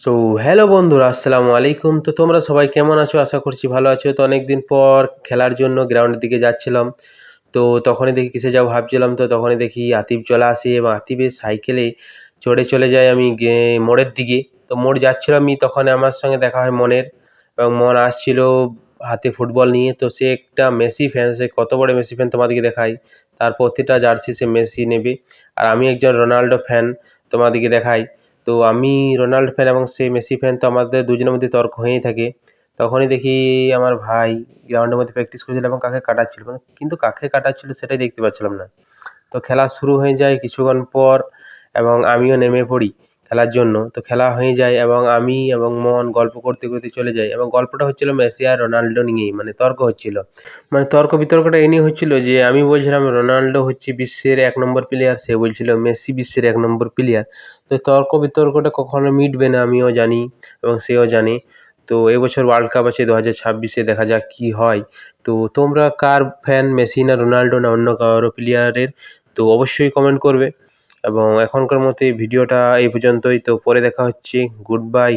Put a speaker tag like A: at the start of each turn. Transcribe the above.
A: So hello বন্ধুরা, আসসালামু আলাইকুম। তো তোমরা সবাই কেমন আছো? আশা করছি ভালো আছো। তো অনেকদিন পর খেলার জন্য গ্রাউন্ডের দিকে যাচ্ছিলাম। তো তখনই দেখি কিসে যাব ভাবছিলাম, তো তখনই দেখি আতিফ চলে আসে এবং আতিফের সাইকেলে চড়ে চলে যাই আমি মোড়ের দিকে। তো মোড় যাচ্ছিলাম আমি, তখন আমার সঙ্গে দেখা হয় মনের, এবং মন আসছিল হাতে ফুটবল নিয়ে। তো সে একটা মেসি ফ্যান, সে কত বড় মেসি ফ্যান তোমাদেরকে দেখাই। তার প্রতিটা জার্সি সে মেসি নেবে, আর আমি একজন রোনাল্ডো ফ্যান, তোমাদেরকে দেখাই। তো আমি রোনাল্ডো ফ্যান এবং সে মেসি ফ্যান, তো আমাদের দুজনের মধ্যে তর্ক হয়েই থাকে। তখনই দেখি আমার ভাই গ্রাউন্ডের মধ্যে প্র্যাকটিস করছিল এবং কাকে কাটাচ্ছিল, কিন্তু কাকে কাটাচ্ছিল সেটাই দেখতে পাচ্ছিলাম না। তো খেলা শুরু হয়ে যায় কিছুক্ষণ পর, এবং আমিও নেমে পড়ি খেলার জন্য। তো খেলা হয়ে যায় এবং আমি এবং মন গল্প করতে করতে চলে যাই, এবং গল্পটা হচ্ছিল মেসি আর রোনাল্ডো নিয়েই, তর্ক হচ্ছিল। তর্ক বিতর্কটা এ নিয়ে হচ্ছিল যে আমি বলছিলাম রোনাল্ডো হচ্ছে বিশ্বের ১ নম্বর প্লেয়ার, সে বলছিল মেসি বিশ্বের ১ নম্বর প্লেয়ার। তো তর্ক বিতর্কটা কখনো মিটবে না, আমিও জানি এবং সেও জানে। তো এবছর ওয়ার্ল্ড কাপ আছে ২০২৬-এ, দেখা যাক কী হয়। তো তোমরা কার ফ্যান, মেসি না রোনাল্ডো না অন্য কারো প্লেয়ারের? তো অবশ্যই কমেন্ট করবে। এবং এখনকার মতো এই ভিডিওটা এই পর্যন্তই। তো পরে দেখা হচ্ছে। Good bye.